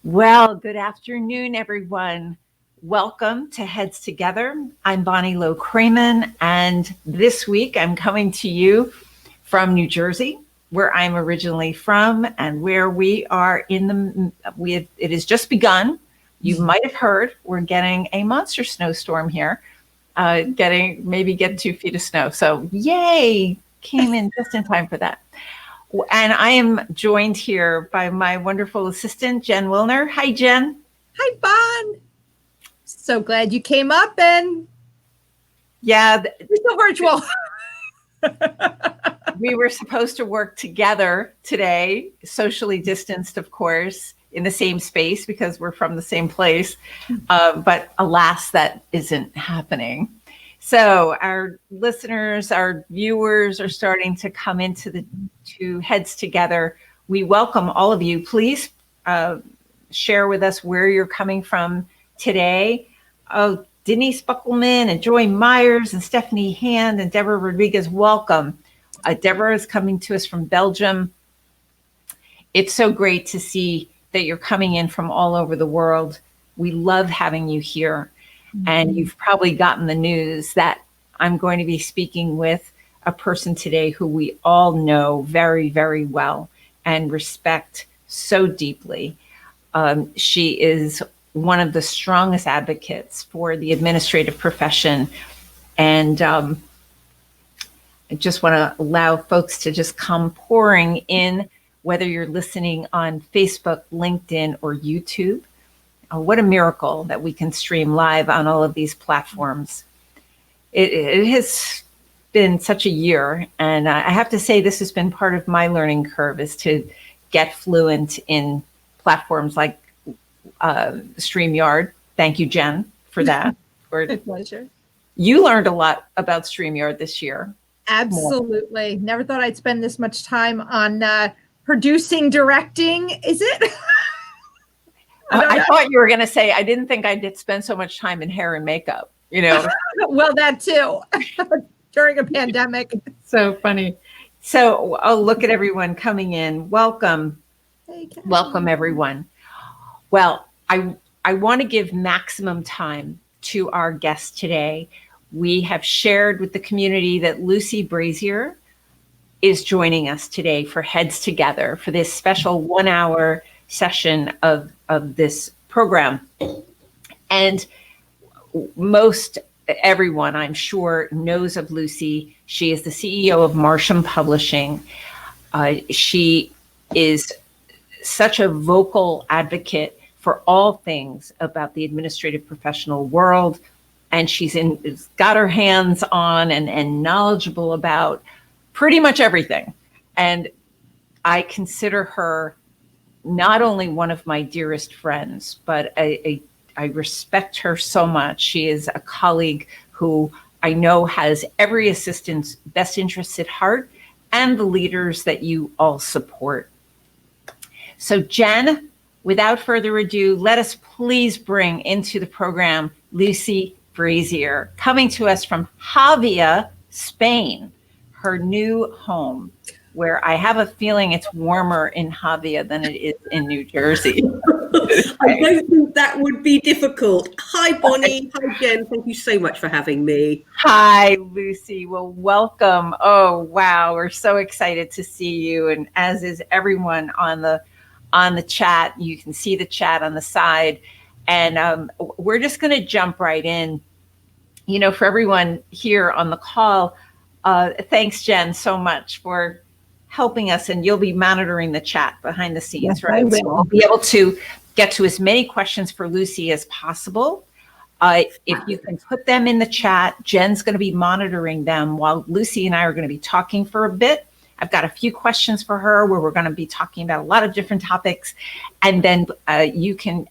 Well, good afternoon, everyone. Welcome to Heads Together. I'm Bonnie Low-Kramen, and this week I'm coming to you from New Jersey, where I'm originally from, and where we are it has just begun. You might have heard we're getting a monster snowstorm here, get 2 feet of snow. So yay, came in just in time for that. And I am joined here by my wonderful assistant, Jen Wilner. Hi, Jen. Hi, Bon. So glad you came up and we're still virtual. We were supposed to work together today, socially distanced, of course, in the same space because we're from the same place. But alas, that isn't happening. So our listeners, our viewers are starting to come into the two Heads Together. We welcome all of you. Please share with us where you're coming from today. Oh, Denise Buckelman and Joy Myers and Stephanie Hand and Deborah Rodriguez, welcome. Deborah is coming to us from Belgium. It's so great to see that you're coming in from all over the world. We love having you here. And you've probably gotten the news that I'm going to be speaking with a person today who we all know very, very well and respect so deeply. She is one of the strongest advocates for the administrative profession. And I just want to allow folks to just come pouring in, whether you're listening on Facebook, LinkedIn, or YouTube. What a miracle that we can stream live on all of these platforms. It has been such a year, and I have to say this has been part of my learning curve, is to get fluent in platforms like StreamYard. Thank you, Jen, for that. My pleasure. You learned a lot about StreamYard this year. Absolutely. Never thought I'd spend this much time on producing, directing. Is it? I thought you were going to say, I didn't think I did spend so much time in hair and makeup, you know. Well, that too, during a pandemic. So funny. So, look at everyone coming in. Welcome. Hey, welcome, everyone. Well, I want to give maximum time to our guest today. We have shared with the community that Lucy Brazier is joining us today for Heads Together for this special 1-hour session of this program. And most everyone, I'm sure, knows of Lucy. She is the CEO of Marsham Publishing. She is such a vocal advocate for all things about the administrative professional world. And she's got her hands on and knowledgeable about pretty much everything. And I consider her not only one of my dearest friends, but I respect her so much. She is a colleague who I know has every assistant's best interests at heart and the leaders that you all support. So Jen, without further ado, let us please bring into the program Lucy Brazier, coming to us from Javia, Spain, her new home, where I have a feeling it's warmer in Javia than it is in New Jersey. I don't think that would be difficult. Hi, Bonnie. Hi, Jen. Thank you so much for having me. Hi, Lucy. Well, welcome. Oh, wow. We're so excited to see you. And as is everyone on the chat. You can see the chat on the side. And we're just going to jump right in. You know, for everyone here on the call, thanks, Jen, so much for helping us, and you'll be monitoring the chat behind the scenes, yes, right? So we'll be able to get to as many questions for Lucy as possible. If you can put them in the chat, Jen's going to be monitoring them while Lucy and I are going to be talking for a bit. I've got a few questions for her where we're going to be talking about a lot of different topics. And then you can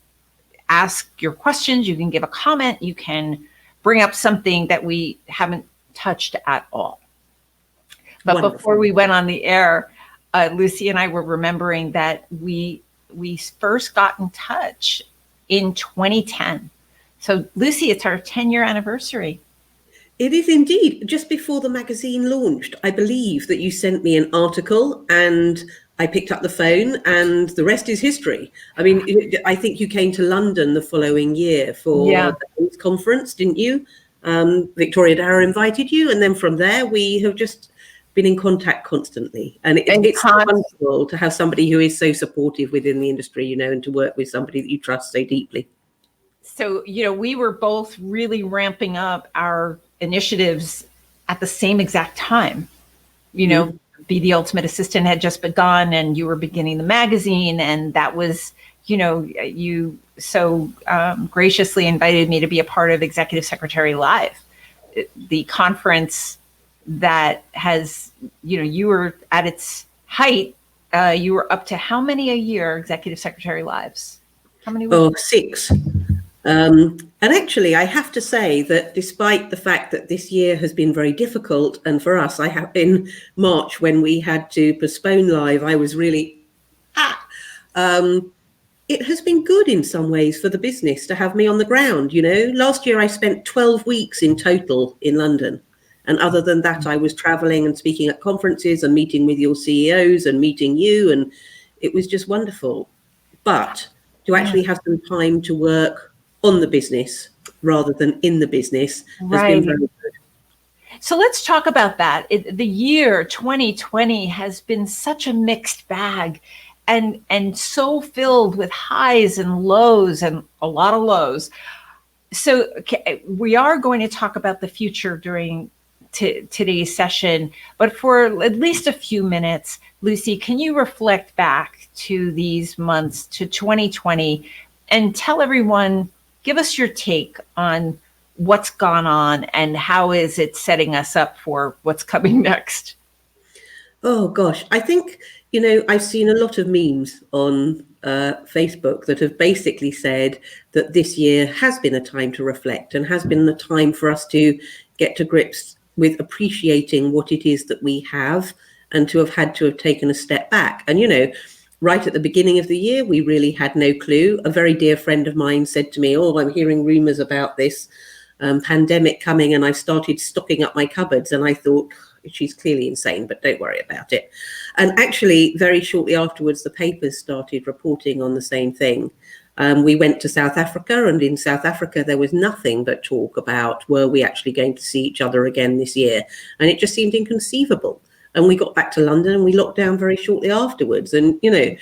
ask your questions, you can give a comment, you can bring up something that we haven't touched at all. But Wonderful. Before we went on the air, Lucy and I were remembering that we first got in touch in 2010. So Lucy, it's our 10-year anniversary. It is indeed. Just before the magazine launched, I believe that you sent me an article and I picked up the phone, and the rest is history. I mean, I think you came to London the following year for Yeah. the AIDS conference, didn't you? Victoria Darrow invited you, and then from there we have just been in contact constantly. And it's so wonderful to have somebody who is so supportive within the industry, you know, and to work with somebody that you trust so deeply. So, you know, we were both really ramping up our initiatives at the same exact time. You know, Be the Ultimate Assistant had just begun, and you were beginning the magazine. And that was, you know, you so graciously invited me to be a part of Executive Secretary Live, the conference that has, you know, you were at its height. You were up to how many a year, Executive Secretary Lives? How many? Oh, 6. And actually, I have to say that despite the fact that this year has been very difficult, and for us, I have in March when we had to postpone Live, I was really, it has been good in some ways for the business to have me on the ground. You know, last year I spent 12 weeks in total in London. And other than that, I was traveling and speaking at conferences and meeting with your CEOs and meeting you. And it was just wonderful. But to actually have some time to work on the business rather than in the business has been very good. So let's talk about that. The year 2020 has been such a mixed bag, and so filled with highs and lows, and a lot of lows. So we are going to talk about the future during today's session, but for at least a few minutes, Lucy, can you reflect back to these months, to 2020, and tell everyone, give us your take on what's gone on and how is it setting us up for what's coming next? Oh gosh, I think, you know, I've seen a lot of memes on Facebook that have basically said that this year has been a time to reflect and has been a time for us to get to grips with appreciating what it is that we have, and to have taken a step back. And, you know, right at the beginning of the year, we really had no clue. A very dear friend of mine said to me, "Oh, I'm hearing rumors about this pandemic coming, and I've started stocking up my cupboards." And I thought, she's clearly insane, but don't worry about it. And actually, very shortly afterwards, the papers started reporting on the same thing. We went to South Africa, and in South Africa, there was nothing but talk about, were we actually going to see each other again this year? And it just seemed inconceivable. And we got back to London and we locked down very shortly afterwards. And, you know,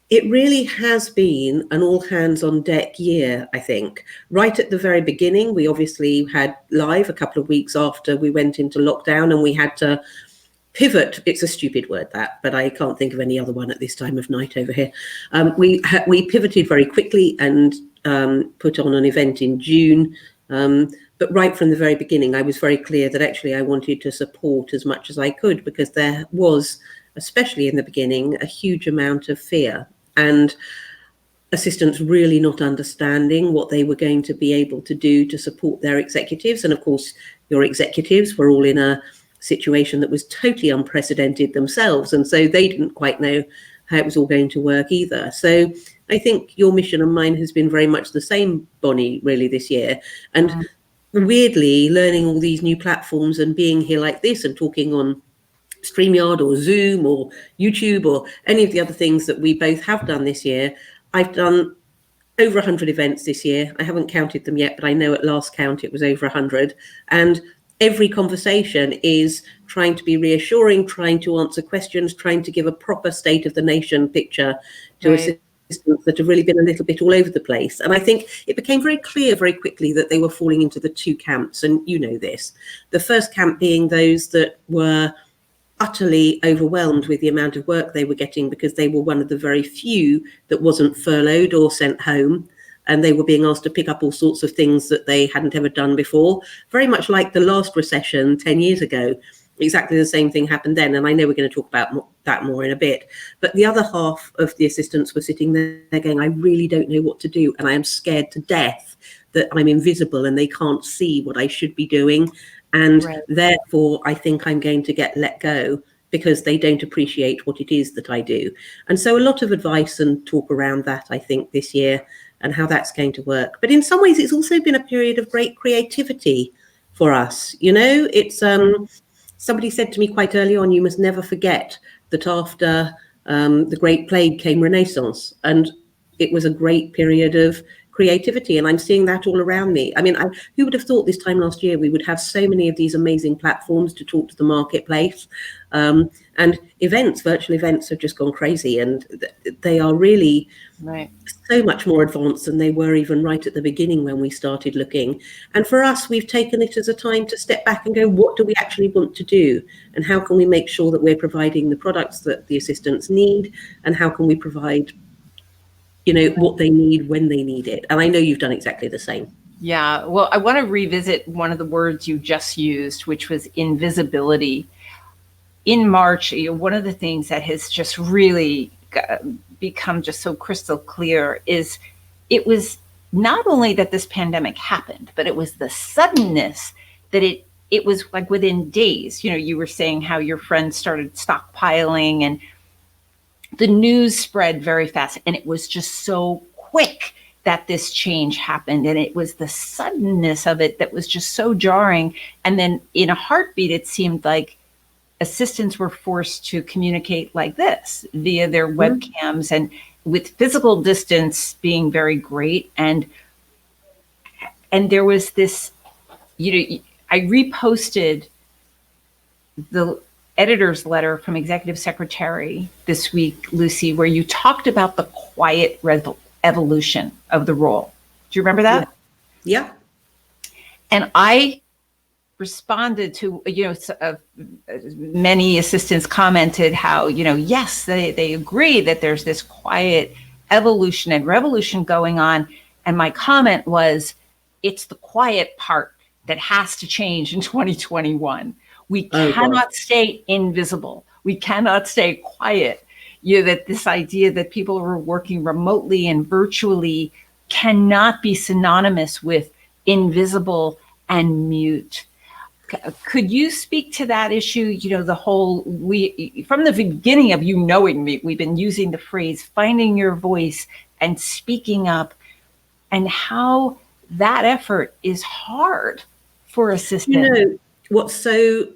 it really has been an all hands on deck year, I think. Right at the very beginning, we obviously had Live a couple of weeks after we went into lockdown, and we had to pivot. It's a stupid word, that, but I can't think of any other one at this time of night over here. We pivoted very quickly and put on an event in June. But right from the very beginning, I was very clear that actually I wanted to support as much as I could, because there was, especially in the beginning, a huge amount of fear and assistants really not understanding what they were going to be able to do to support their executives. And of course, your executives were all in a situation that was totally unprecedented themselves. And so they didn't quite know how it was all going to work either. So I think your mission and mine has been very much the same, Bonnie, really this year. And weirdly, learning all these new platforms and being here like this and talking on StreamYard or Zoom or YouTube or any of the other things that we both have done this year. I've done over 100 events this year. I haven't counted them yet, but I know at last count it was over 100. And every conversation is trying to be reassuring, trying to answer questions, trying to give a proper state of the nation picture to assistants that have really been a little bit all over the place. And I think it became very clear very quickly that they were falling into the two camps. And you know this, the first camp being those that were utterly overwhelmed with the amount of work they were getting, because they were one of the very few that wasn't furloughed or sent home. And they were being asked to pick up all sorts of things that they hadn't ever done before, very much like the last recession 10 years ago. Exactly the same thing happened then. And I know we're going to talk about that more in a bit. But the other half of the assistants were sitting there going, I really don't know what to do. And I am scared to death that I'm invisible and they can't see what I should be doing. And therefore, I think I'm going to get let go because they don't appreciate what it is that I do. And so a lot of advice and talk around that, I think, this year, and how that's going to work. But in some ways, it's also been a period of great creativity for us. You know, it's somebody said to me quite early on, you must never forget that after the Great Plague came Renaissance, and it was a great period of creativity, and I'm seeing that all around me. I mean, who would have thought this time last year we would have so many of these amazing platforms to talk to the marketplace, and virtual events have just gone crazy, and they are really so much more advanced than they were even right at the beginning when we started looking. And for us, we've taken it as a time to step back and go, what do we actually want to do, and how can we make sure that we're providing the products that the assistants need, and how can we provide what they need when they need it. And I know you've done exactly the same. Yeah. Well, I want to revisit one of the words you just used, which was invisibility. In March, one of the things that has just really become just so crystal clear is it was not only that this pandemic happened, but it was the suddenness that it was like within days. You were saying how your friends started stockpiling, and the news spread very fast, and it was just so quick that this change happened. And it was the suddenness of it that was just so jarring. And then in a heartbeat, it seemed like assistants were forced to communicate like this via their webcams, and with physical distance being very great. And there was this, I reposted the editor's letter from executive secretary this week, Lucy, where you talked about the quiet evolution of the role. Do you remember that? Yeah. And I responded to, many assistants commented how, yes, they agree that there's this quiet evolution and revolution going on. And my comment was, it's the quiet part that has to change in 2021. We cannot stay invisible. We cannot stay quiet. That this idea that people are working remotely and virtually cannot be synonymous with invisible and mute. Could you speak to that issue? The whole, from the beginning of knowing me, we've been using the phrase finding your voice and speaking up, and how that effort is hard for assistants. What's so,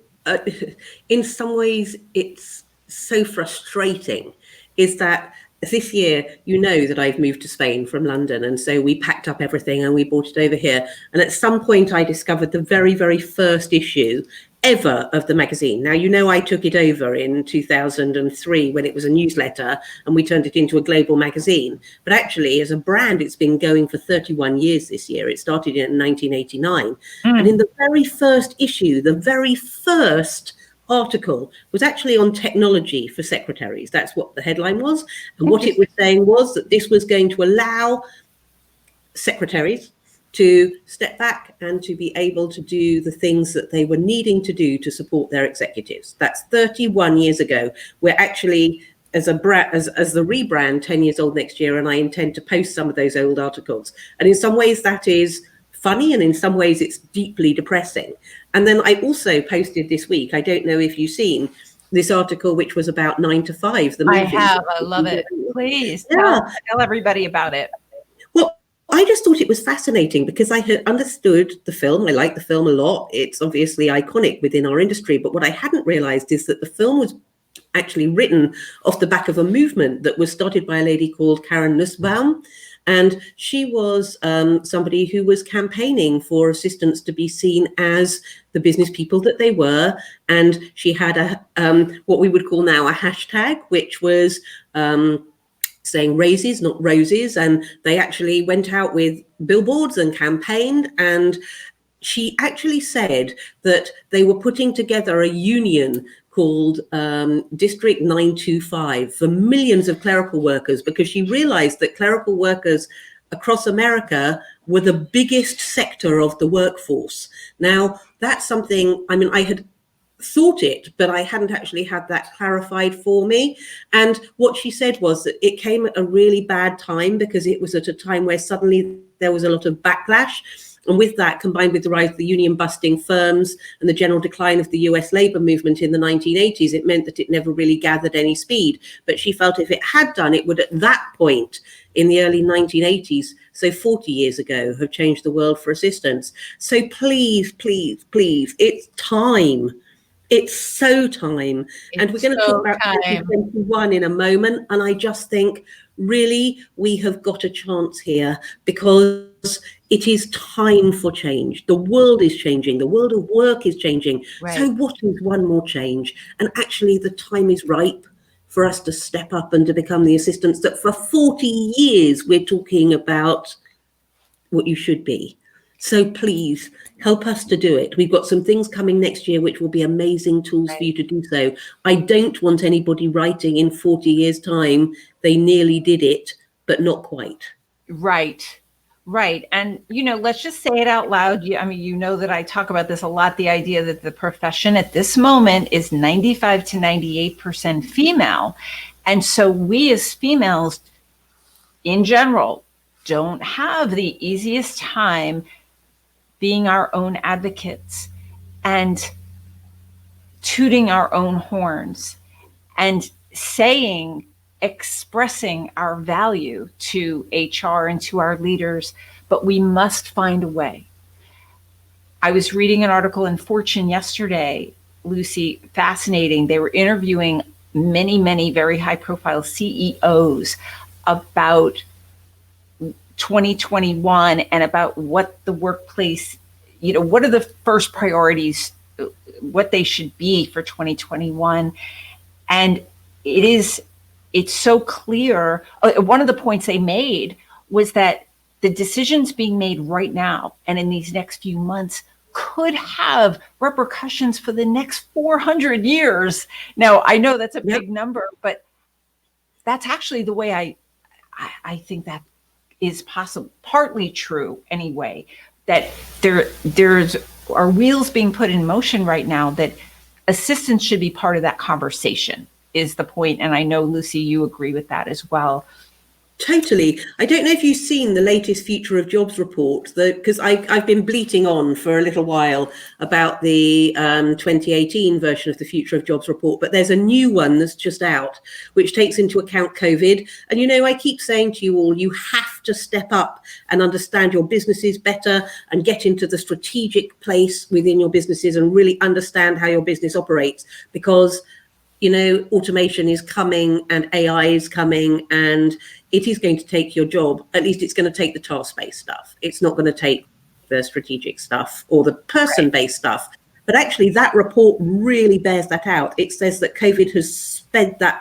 in some ways, it's so frustrating is that this year, that I've moved to Spain from London. And so we packed up everything and we brought it over here. And at some point I discovered the very, very first issue ever of the magazine. Now, I took it over in 2003 when it was a newsletter, and we turned it into a global magazine. But actually, as a brand, it's been going for 31 years this year. It started in 1989. And in the very first issue, the very first article was actually on technology for secretaries. That's what the headline was. And what it was saying was that this was going to allow secretaries to step back and to be able to do the things that they were needing to do to support their executives. That's 31 years ago. We're actually, as the rebrand, 10 years old next year, and I intend to post some of those old articles. And in some ways that is funny, and in some ways it's deeply depressing. And then I also posted this week, I don't know if you've seen this article, which was about 9 to 5. The movie. I have. I love it. Please tell everybody about it. Well, I just thought it was fascinating because I had understood the film. I like the film a lot. It's obviously iconic within our industry. But what I hadn't realized is that the film was actually written off the back of a movement that was started by a lady called Karen Nussbaum. And she was somebody who was campaigning for assistants to be seen as the business people that they were. And she had what we would call now a hashtag, which was saying raises, not roses. And they actually went out with billboards and campaigned. And she actually said that they were putting together a union called District 925 for millions of clerical workers, because she realized that clerical workers across America were the biggest sector of the workforce. Now, that's something, I had thought it, but I hadn't actually had that clarified for me. And what she said was that it came at a really bad time, because it was at a time where suddenly there was a lot of backlash. And with that, combined with the rise of the union-busting firms and the general decline of the US labor movement in the 1980s, it meant that it never really gathered any speed. But she felt if it had done, it would at that point in the early 1980s, so 40 years ago, have changed the world for assistants. So please, please, please, it's time It's so time. And we're going to talk about 2021 in a moment. And I just think, really, we have got a chance here because it is time for change. The world is changing. The world of work is changing. Right. So what is one more change? And actually, the time is ripe for us to step up and to become the assistants that for 40 years we're talking about what you should be. So please help us to do it. We've got some things coming next year which will be amazing tools for you to do so. I don't want anybody writing in 40 years' time, they nearly did it, but not quite. Right. Right. And, let's just say it out loud. I mean, that I talk about this a lot, the idea that the profession at this moment is 95 to 98% female. And so we as females in general don't have the easiest time being our own advocates and tooting our own horns and expressing our value to HR and to our leaders, but we must find a way. I was reading an article in Fortune yesterday, Lucy, fascinating. They were interviewing many, many very high profile CEOs about 2021 and about what the workplace, what are the first priorities, what they should be for 2021. And it's so clear. One of the points they made was that the decisions being made right now and in these next few months could have repercussions for the next 400 years. Now, I know that's a big number, but that's actually the way I think that is possible, partly true anyway, that there's are wheels being put in motion right now that assistants should be part of that conversation is the point. And I know, Lucy, you agree with that as well. Totally. I don't know if you've seen the latest Future of Jobs report, because I've been bleating on for a little while about the 2018 version of the Future of Jobs report, but there's a new one that's just out, which takes into account COVID. And, I keep saying to you all, you have to step up and understand your businesses better and get into the strategic place within your businesses and really understand how your business operates, because automation is coming and AI is coming and it is going to take your job. At least it's going to take the task-based stuff. It's not going to take the strategic stuff or the person-based stuff. But actually that report really bears that out. It says that COVID has sped that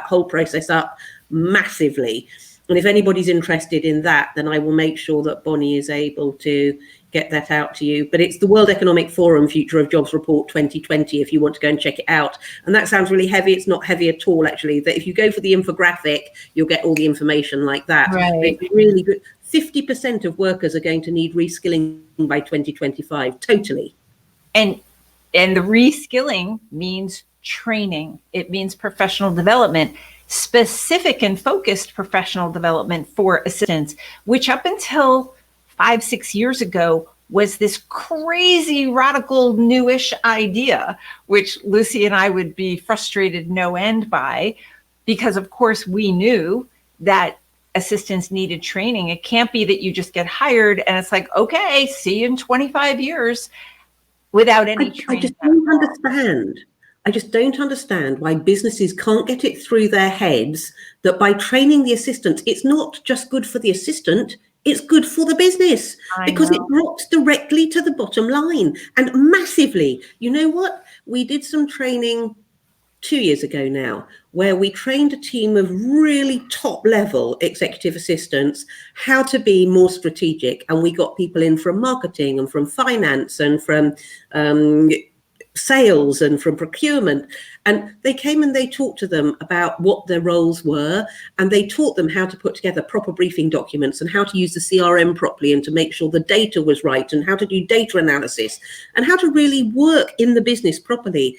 whole process up massively. And if anybody's interested in that, then I will make sure that Bonnie is able to get that out to you. But it's the World Economic Forum Future of Jobs Report 2020, if you want to go and check it out. And that sounds really heavy. It's not heavy at all, actually. That if you go for the infographic, you'll get all the information like that. Right. It's really good. 50% of workers are going to need reskilling by 2025, totally. And the reskilling means training. It means professional development, specific and focused professional development for assistants, which up until 5-6 years ago was this crazy, radical, newish idea, which Lucy and I would be frustrated no end by, because of course we knew that assistants needed training. It can't be that you just get hired and it's like, okay, see you in 25 years without any training. I just don't understand why businesses can't get it through their heads that by training the assistant, it's not just good for the assistant, it's good for the business, because it drops directly to the bottom line and massively. You know what? We did some training 2 years ago now, where we trained a team of really top level executive assistants how to be more strategic. And we got people in from marketing and from finance and from sales and from procurement, and they came and they talked to them about what their roles were, and they taught them how to put together proper briefing documents and how to use the CRM properly and to make sure the data was right and how to do data analysis and how to really work in the business properly.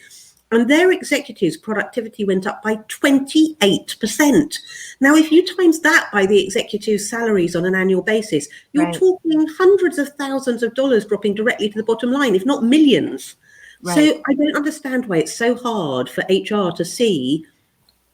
And their executives' productivity went up by 28%. Now, if you times that by the executives' salaries on an annual basis, you're talking hundreds of thousands of dollars dropping directly to the bottom line, if not millions. Right. So I don't understand why it's so hard for HR to see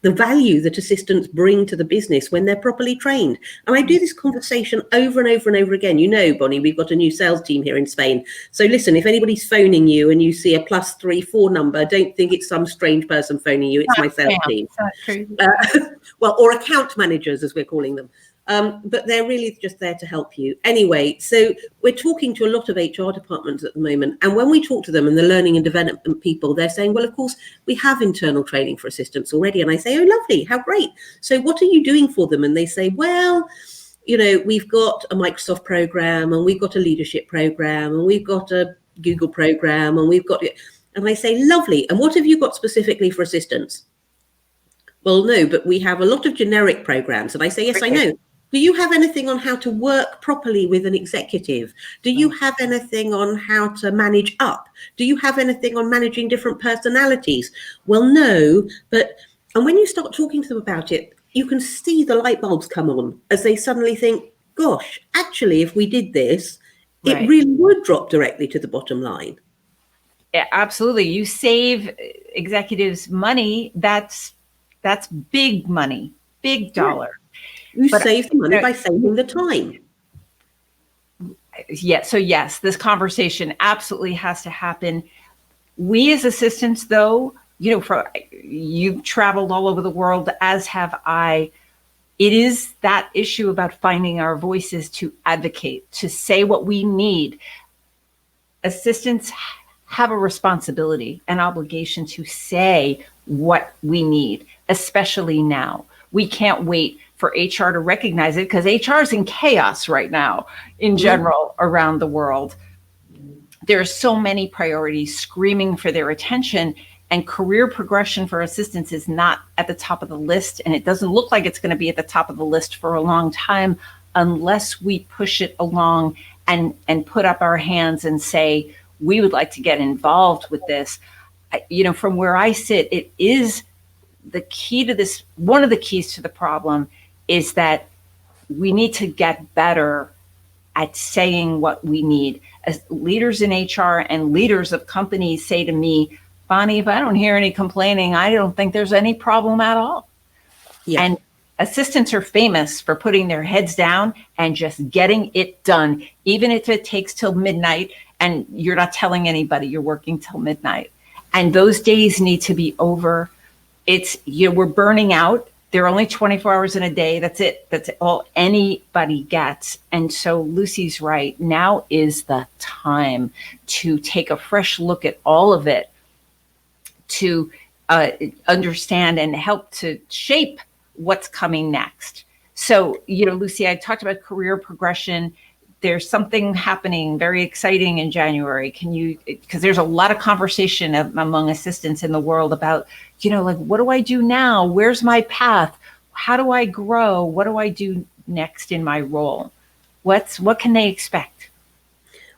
the value that assistants bring to the business when they're properly trained. And I do this conversation over and over and over again. You know, Bonnie, we've got a new sales team here in Spain. So listen, if anybody's phoning you and you see a +34 number, don't think it's some strange person phoning you. It's my sales team. Well, or account managers, as we're calling them. But they're really just there to help you. Anyway, so we're talking to a lot of HR departments at the moment. And when we talk to them and the learning and development people, they're saying, well, of course, we have internal training for assistants already. And I say, oh, lovely, how great. So what are you doing for them? And they say, well, you know, we've got a Microsoft program, and we've got a leadership program, and we've got a Google program, and we've got it. And I say, lovely. And what have you got specifically for assistants? Well, no, but we have a lot of generic programs. And I say, yes, I know. Do you have anything on how to work properly with an executive? Do you have anything on how to manage up? Do you have anything on managing different personalities? Well, no, and when you start talking to them about it, you can see the light bulbs come on as they suddenly think, gosh, actually, if we did this, it really would drop directly to the bottom line. Yeah, absolutely. You save executives money. That's big money, big dollar. You save the money by saving the time. Yeah. So yes, this conversation absolutely has to happen. We as assistants, though, you know, you've traveled all over the world, as have I. It is that issue about finding our voices to advocate, to say what we need. Assistants have a responsibility, an obligation to say what we need, especially now. We can't wait for HR to recognize it, because HR is in chaos right now in general around the world. There are so many priorities screaming for their attention, and career progression for assistants is not at the top of the list. And it doesn't look like it's going to be at the top of the list for a long time unless we push it along and put up our hands and say, we would like to get involved with this. You know, from where I sit, it is the key to this. One of the keys to the problem is that we need to get better at saying what we need. As leaders in HR and leaders of companies say to me, Bonnie, if I don't hear any complaining, I don't think there's any problem at all. Yeah. And assistants are famous for putting their heads down and just getting it done, even if it takes till midnight and you're not telling anybody you're working till midnight. And those days need to be over. We're burning out. There are only 24 hours in a day. That's it. That's all anybody gets. And so Lucy's right. Now is the time to take a fresh look at all of it, to understand and help to shape what's coming next. So, you know, Lucy, I talked about career progression. There's something happening very exciting in January. Because there's a lot of conversation among assistants in the world about, you know, like, what do I do now? Where's my path? How do I grow? What do I do next in my role? What can they expect?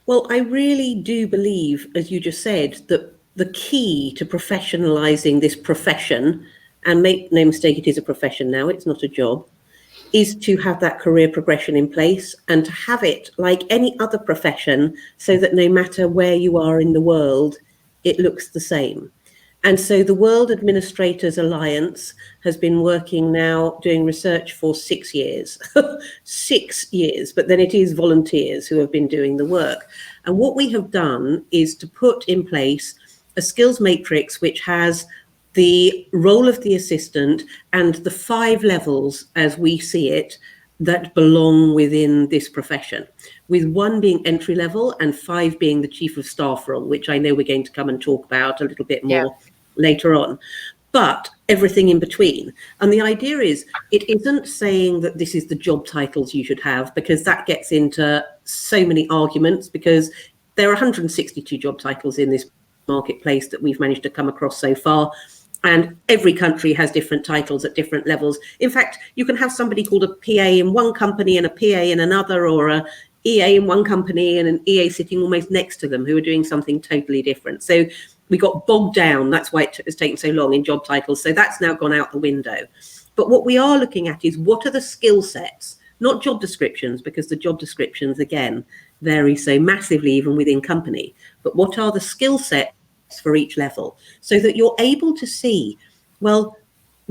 Well, I really do believe, as you just said, that the key to professionalizing this profession, and make no mistake, it is a profession now, it's not a job, is to have that career progression in place and to have it like any other profession, so that no matter where you are in the world, it looks the same. And so the World Administrators Alliance has been working now, doing research for 6 years, 6 years, but then it is volunteers who have been doing the work. And what we have done is to put in place a skills matrix, which has the role of the assistant and the 5 levels, as we see it, that belong within this profession, with 1 being entry level and 5 being the chief of staff role, which I know we're going to come and talk about a little bit more later on, but everything in between. And the idea is, it isn't saying that this is the job titles you should have, because that gets into so many arguments, because there are 162 job titles in this marketplace that we've managed to come across so far. And every country has different titles at different levels. In fact, you can have somebody called a PA in one company and a PA in another, or a EA in one company and an EA sitting almost next to them who are doing something totally different. So we got bogged down. That's why it has taken so long in job titles. So that's now gone out the window. But what we are looking at is, what are the skill sets, not job descriptions, because the job descriptions, again, vary so massively even within company. But what are the skill sets for each level, so that you're able to see, well,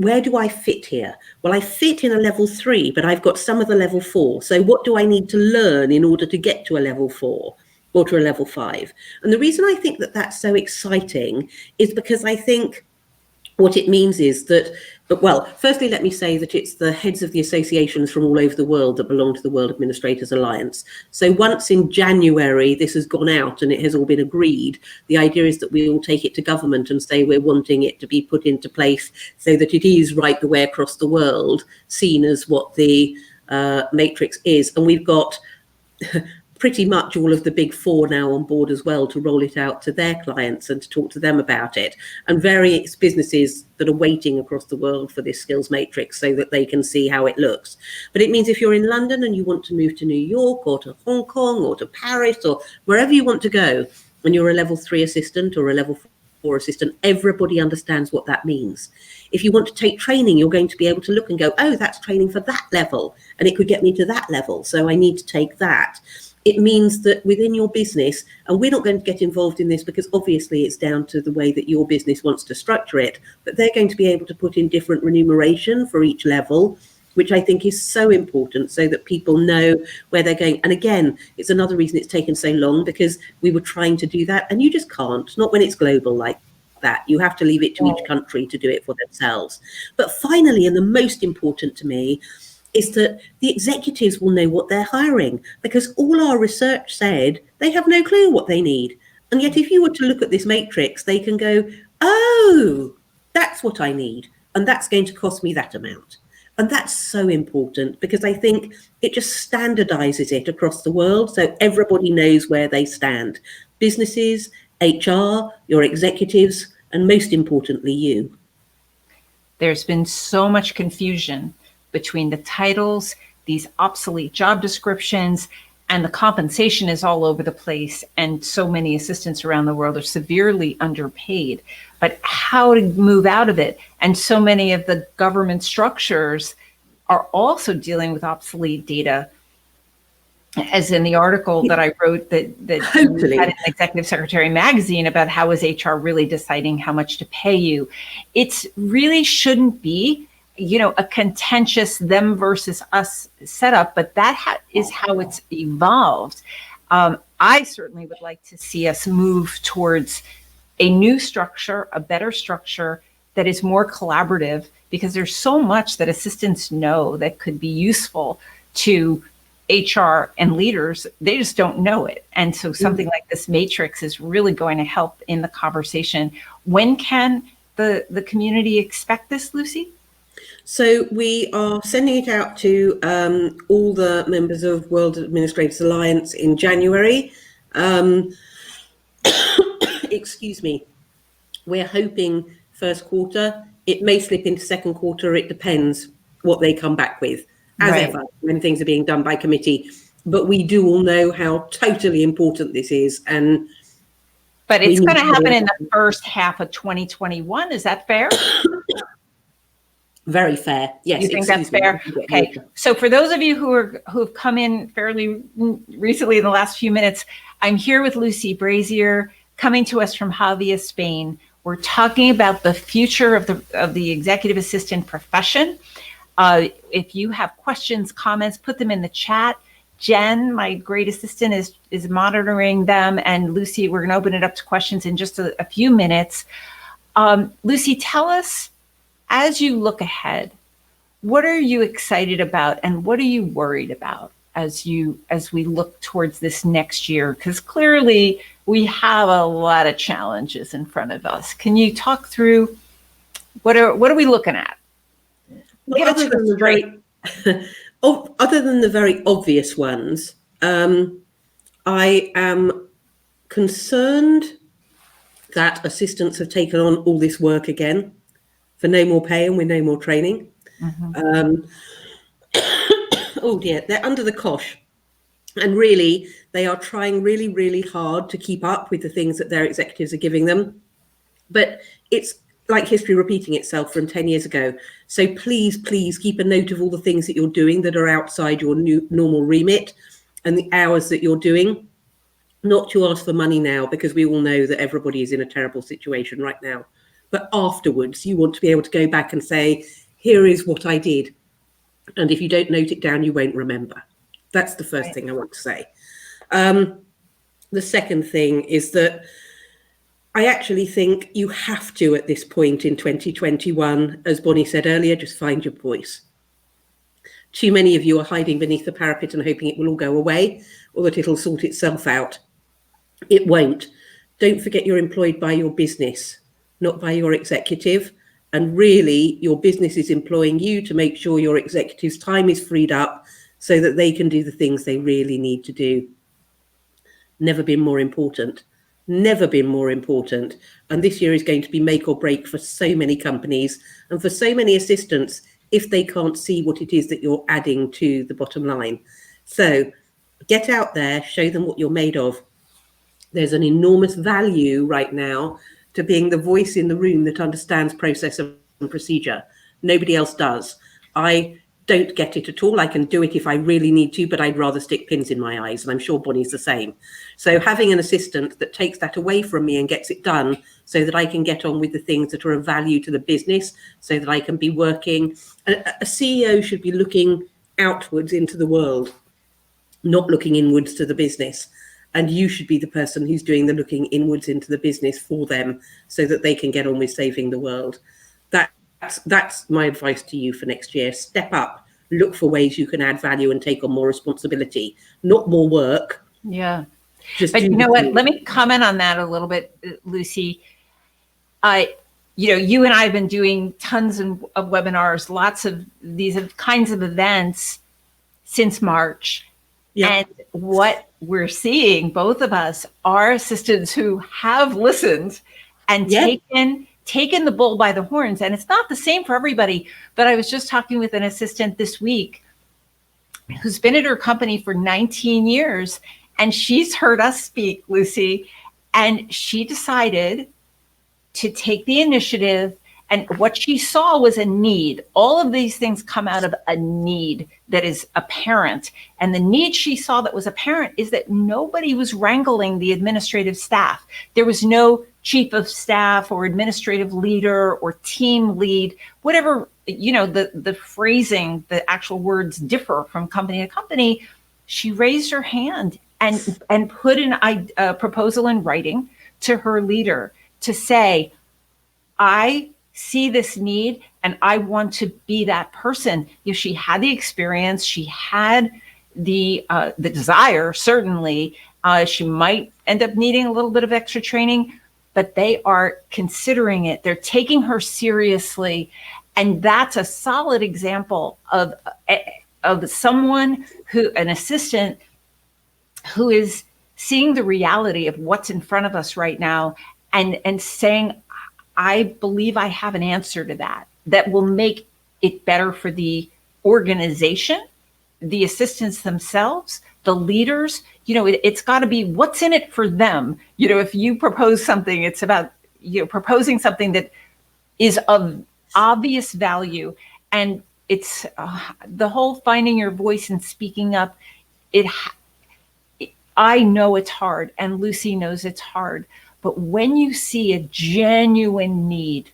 where do I fit here? Well, I fit in a level 3, but I've got some of the level 4. So what do I need to learn in order to get to a level 4 or to a level 5? And the reason I think that that's so exciting is because I think what it means is that, well, firstly, let me say that it's the heads of the associations from all over the world that belong to the World Administrators Alliance. So once in January, this has gone out and it has all been agreed, the idea is that we all take it to government and say we're wanting it to be put into place so that it is right the way across the world, seen as what the matrix is. And we've got pretty much all of the big 4 now on board as well to roll it out to their clients and to talk to them about it, and various businesses that are waiting across the world for this skills matrix so that they can see how it looks. But it means if you're in London and you want to move to New York or to Hong Kong or to Paris or wherever you want to go, and you're a level 3 assistant or a level 4 assistant, everybody understands what that means. If you want to take training, you're going to be able to look and go, oh, that's training for that level, and it could get me to that level, so I need to take that. It means that within your business, and we're not going to get involved in this because obviously it's down to the way that your business wants to structure it, but they're going to be able to put in different remuneration for each level, which I think is so important so that people know where they're going. And again, it's another reason it's taken so long, because we were trying to do that and you just can't, not when it's global like that. You have to leave it to each country to do it for themselves. But finally, and the most important to me, is that the executives will know what they're hiring, because all our research said they have no clue what they need. And yet if you were to look at this matrix, they can go, oh, that's what I need, and that's going to cost me that amount. And that's so important, because I think it just standardizes it across the world so everybody knows where they stand. Businesses, HR, your executives, and most importantly, you. There's been so much confusion between the titles, these obsolete job descriptions, and the compensation is all over the place. And so many assistants around the world are severely underpaid. But how to move out of it? And so many of the government structures are also dealing with obsolete data. As in the article that I wrote that Totally. had an Executive Secretary magazine about how is HR really deciding how much to pay you. It's really shouldn't be, a contentious them versus us setup, but that is how it's evolved. I certainly would like to see us move towards a new structure, a better structure that is more collaborative, because there's so much that assistants know that could be useful to HR and leaders. They just don't know it. And so something like this matrix is really going to help in the conversation. When can the community expect this, Lucy? So we are sending it out to all the members of World Administrators Alliance in January. Excuse me. We're hoping first quarter. It may slip into second quarter. It depends what they come back with, as ever, when things are being done by committee. But we do all know how totally important this is. But it's going to happen in the first half of 2021. Is that fair? Very fair. Yes. You think that's fair? Okay. So for those of you who've come in fairly recently in the last few minutes, I'm here with Lucy Brazier, coming to us from Javia, Spain. We're talking about the future of the executive assistant profession. If you have questions, comments, put them in the chat. Jen, my great assistant, is monitoring them. And Lucy, we're going to open it up to questions in just a few minutes. Lucy, tell us, as you look ahead, what are you excited about and what are you worried about as we look towards this next year? Because clearly we have a lot of challenges in front of us. Can you talk through what are we looking at? Well, other than the very obvious ones, I am concerned that assistants have taken on all this work again for no more pay and with no more training. Oh dear, they're under the cosh. And really, they are trying really, really hard to keep up with the things that their executives are giving them. But it's like history repeating itself from 10 years ago. So please, please keep a note of all the things that you're doing that are outside your normal remit and the hours that you're doing. Not to ask for money now, because we all know that everybody is in a terrible situation right now. but afterwards you want to be able to go back and say, here is what I did. And if you don't note it down, you won't remember. That's the first thing I want to say. The second thing is that I actually think you have to, at this point in 2021, as Bonnie said earlier, just find your voice. Too many of you are hiding beneath the parapet and hoping it will all go away or that it'll sort itself out. It won't. Don't forget you're employed by your business, not by your executive. And really, your business is employing you to make sure your executive's time is freed up so that they can do the things they really need to do. Never been more important. Never been more important. And this year is going to be make or break for so many companies and for so many assistants if they can't see what it is that you're adding to the bottom line. So get out there, show them what you're made of. There's an enormous value right now to being the voice in the room that understands process and procedure. Nobody else does. I don't get it at all. I can do it if I really need to, but I'd rather stick pins in my eyes, and I'm sure Bonnie's the same. So having an assistant that takes that away from me and gets it done so that I can get on with the things that are of value to the business, so that I can be working. A CEO should be looking outwards into the world, not looking inwards to the business. And you should be the person who's doing the looking inwards into the business for them so that they can get on with saving the world. That's my advice to you for next year. Step up, look for ways you can add value and take on more responsibility, not more work. Yeah. Just but you know what? Let me comment on that a little bit, Lucy. You and I have been doing tons of webinars, lots of these kinds of events since March. Yeah. And what we're seeing, both of us, are assistants who have listened and taken the bull by the horns. And it's not the same for everybody. But I was just talking with an assistant this week who's been at her company for 19 years. And she's heard us speak, Lucy. And she decided to take the initiative. And what she saw was a need. All of these things come out of a need that is apparent. And the need she saw that was apparent is that nobody was wrangling the administrative staff. There was no chief of staff or administrative leader or team lead, whatever, the phrasing, the actual words differ from company to company. She raised her hand and put a proposal in writing to her leader to say, I see this need and I want to be that person. She had the experience, she had the desire, certainly. She might end up needing a little bit of extra training, but they are considering it. They're taking her seriously. And that's a solid example of someone an assistant who is seeing the reality of what's in front of us right now and saying, I believe I have an answer to that will make it better for the organization, the assistants themselves, the leaders. It's got to be what's in it for them. If you propose something, it's about proposing something that is of obvious value. And it's the whole finding your voice and speaking up. I know it's hard, and Lucy knows it's hard. But when you see a genuine need,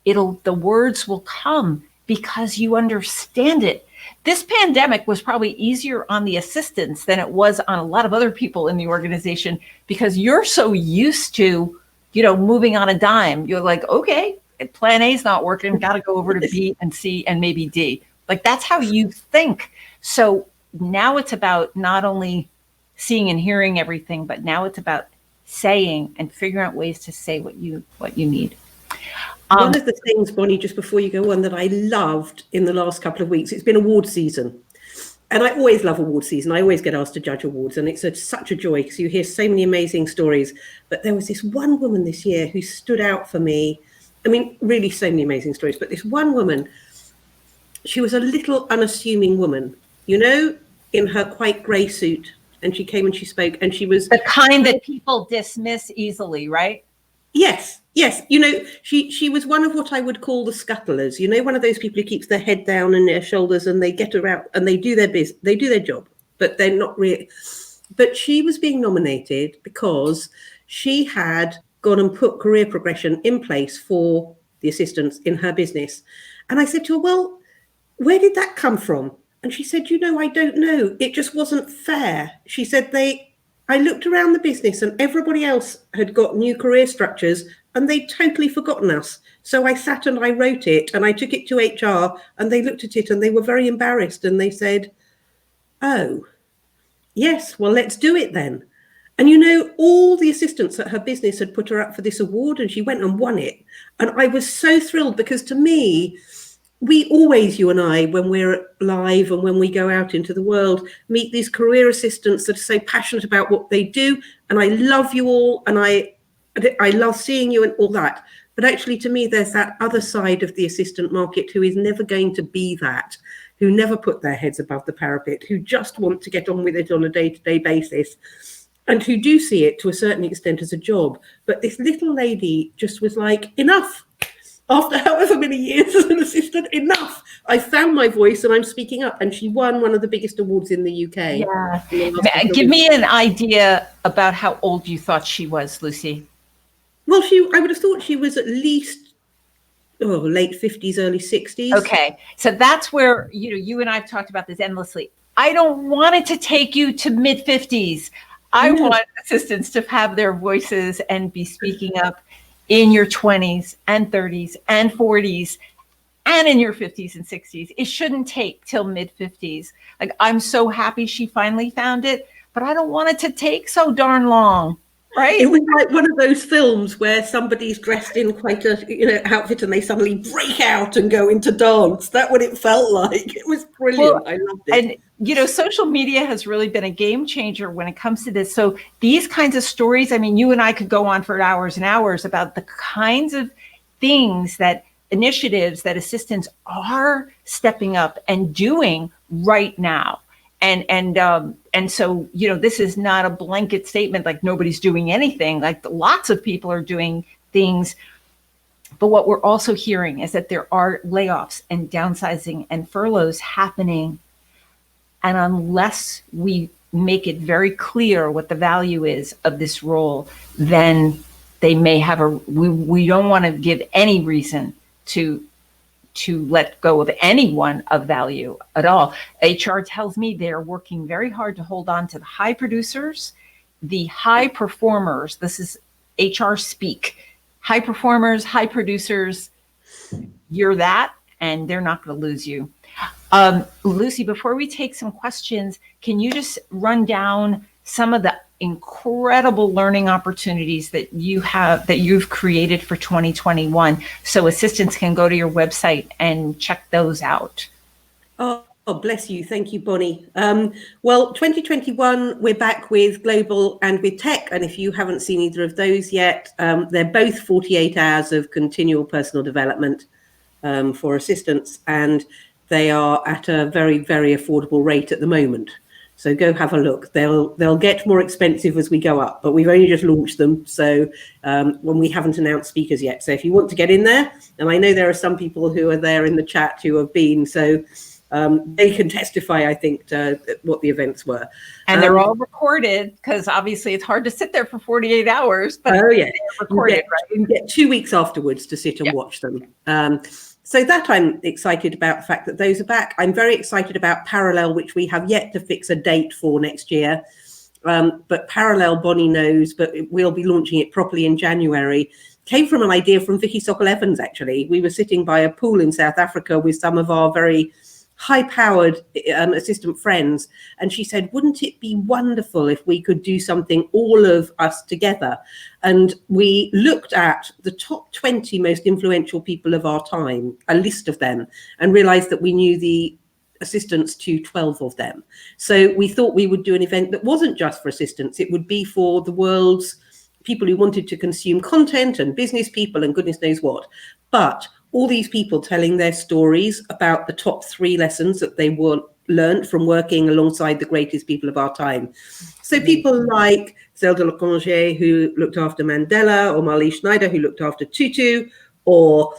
the words will come because you understand it. This pandemic was probably easier on the assistants than it was on a lot of other people in the organization because you're so used to, moving on a dime. You're like, okay, plan A is not working. Got to go over to B and C and maybe D. Like that's how you think. So now it's about not only seeing and hearing everything, but now it's about saying and figuring out ways to say what you need. One of the things, Bonnie, just before you go on, that I loved in the last couple of weeks, it's been award season. And I always love award season. I always get asked to judge awards, and it's such a joy because you hear so many amazing stories. But there was this one woman this year who stood out for me. I mean, really so many amazing stories. But this one woman, she was a little unassuming woman, in her quite grey suit. And she came and she spoke, and she was the kind that people dismiss easily, right? Yes. She was one of what I would call the scuttlers. One of those people who keeps their head down and their shoulders, and they get around and they do their job, but they're not really. But she was being nominated because she had gone and put career progression in place for the assistants in her business. And I said to her, well, where did that come from? And she said, I don't know. It just wasn't fair. She said, I looked around the business and everybody else had got new career structures and they'd totally forgotten us. So I sat and I wrote it and I took it to HR and they looked at it and they were very embarrassed and they said, oh, yes, well, let's do it then. And all the assistants at her business had put her up for this award and she went and won it. And I was so thrilled because to me, we always, you and I, when we're live and when we go out into the world, meet these career assistants that are so passionate about what they do. And I love you all and I love seeing you and all that. But actually, to me, there's that other side of the assistant market who is never going to be that, who never put their heads above the parapet, who just want to get on with it on a day-to-day basis, and who do see it to a certain extent as a job. But this little lady just was like, enough. After however many years as an assistant, enough. I found my voice and I'm speaking up. And she won one of the biggest awards in the UK. Yeah. Give me an idea about how old you thought she was, Lucy. Well, I would have thought she was at least late 50s, early 60s. Okay. So that's where, you and I have talked about this endlessly. I don't want it to take you to mid 50s. I want assistants to have their voices and be speaking up in your 20s and 30s and 40s and in your 50s and 60s. It shouldn't take till mid 50s. Like, I'm so happy she finally found it, but I don't want it to take so darn long. Right. It was like one of those films where somebody's dressed in quite a outfit and they suddenly break out and go into dance. That's what it felt like. It was brilliant. I loved it. And social media has really been a game changer when it comes to this. So these kinds of stories, I mean, you and I could go on for hours and hours about the kinds of things initiatives that assistants are stepping up and doing right now. And so, this is not a blanket statement like nobody's doing anything. Like, lots of people are doing things. But what we're also hearing is that there are layoffs and downsizing and furloughs happening. And unless we make it very clear what the value is of this role, then they may have we don't want to give any reason to let go of anyone of value at all. HR tells me they're working very hard to hold on to the high producers, the high performers. This is HR speak. High performers, high producers, you're that, and they're not going to lose you. Lucy, before we take some questions, can you just run down some of the incredible learning opportunities that you've created for 2021 so assistants can go to your website and check those out? Oh, bless you. Thank you, Bonnie. Well, 2021, we're back with Global and with Tech. And if you haven't seen either of those yet, they're both 48 hours of continual personal development for assistants. And they are at a very, very affordable rate at the moment. So go have a look. They'll get more expensive as we go up, but we've only just launched them. So when we haven't announced speakers yet. So if you want to get in there, and I know there are some people who are there in the chat who have been, so they can testify, I think, to what the events were. And they're all recorded because obviously it's hard to sit there for 48 hours. But they're recorded, right? You get 2 weeks afterwards to sit and watch them. So that I'm excited about the fact that those are back. I'm very excited about Parallel, which we have yet to fix a date for next year. But Parallel, Bonnie knows, but we'll be launching it properly in January. Came from an idea from Vicky Sokol-Evans, actually. We were sitting by a pool in South Africa with some of our very high-powered assistant friends. And she said, wouldn't it be wonderful if we could do something, all of us together? And we looked at the top 20 most influential people of our time, a list of them, and realized that we knew the assistants to 12 of them. So we thought we would do an event that wasn't just for assistants. It would be for the world's people who wanted to consume content and business people and goodness knows what. But all these people telling their stories about the top 3 lessons that they learned from working alongside the greatest people of our time. So people like Zelda Loconge, who looked after Mandela, or Marlee Schneider, who looked after Tutu, or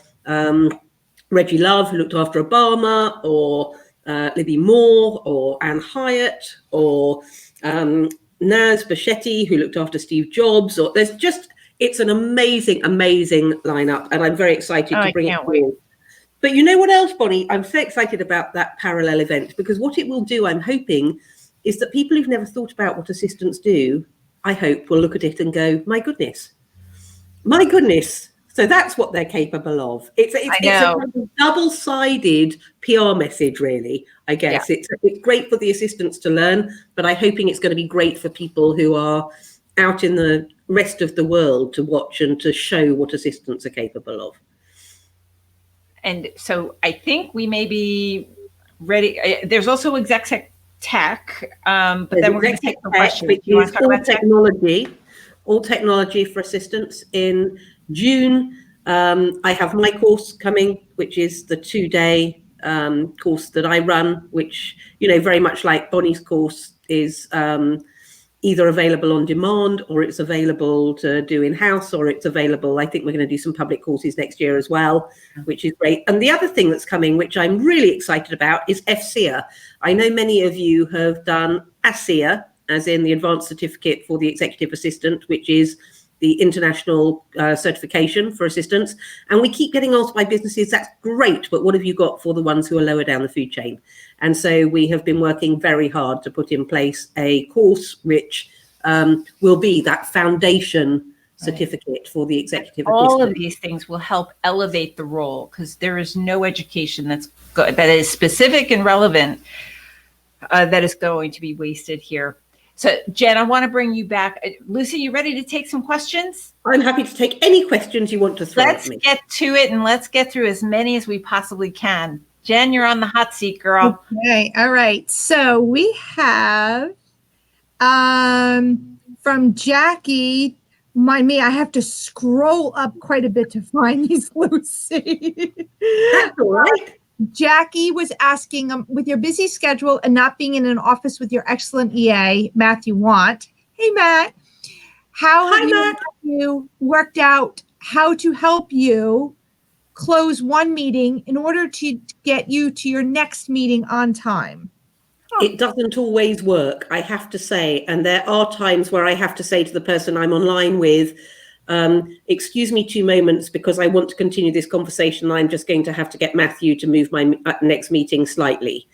Reggie Love, who looked after Obama, or Libby Moore, or Anne Hyatt, or Naz Bachetti, who looked after Steve Jobs, or there's just, It's an amazing, amazing lineup, and I'm very excited to bring it can't wait. forward. But you know what else, Bonnie? I'm so excited about that parallel event, because what it will do, I'm hoping, is that people who've never thought about what assistants do, I hope, will look at it and go, my goodness. So that's what they're capable of. It's a kind of double-sided PR message, really, I guess. Yeah. It's great for the assistants to learn, but I'm hoping it's going to be great for people who are out in the rest of the world to watch and to show what assistants are capable of. And so I think we may be ready. There's also exec tech, but then we're going to take some questions. You want to talk about technology? All technology for assistants. In June, I have my course coming, which is the 2-day course that I run, which, you know, very much like Bonnie's course is either available on demand, or it's available to do in-house, or it's available. I think we're going to do some public courses next year as well, which is great. And the other thing that's coming, which I'm really excited about, is FCEA. I know many of you have done ASEA, as in the Advanced Certificate for the Executive Assistant, which is the international certification for assistants. And we keep getting asked by businesses, that's great, but what have you got for the ones who are lower down the food chain? And so we have been working very hard to put in place a course which will be that foundation certificate for the executive assistant. All of these things will help elevate the role, because there is no education that's good, that is specific and relevant, that is going to be wasted here. So, Jen, I want to bring you back. Lucy, you ready to take some questions? I'm happy to take any questions you want to throw at me. Let's get to it, and let's get through as many as we possibly can. Jen, you're on the hot seat, girl. Okay. All right. So we have from Jackie. Mind me, I have to scroll up quite a bit to find these, Lucy. That's all right. Jackie was asking, with your busy schedule and not being in an office with your excellent EA, Matthew Want. Hey, Matt. How have you worked out how to help you close one meeting in order to get you to your next meeting on time? It doesn't always work, I have to say. And there are times where I have to say to the person I'm online with, excuse me 2 moments, because I want to continue this conversation. I'm just going to have to get Matthew to move my next meeting slightly.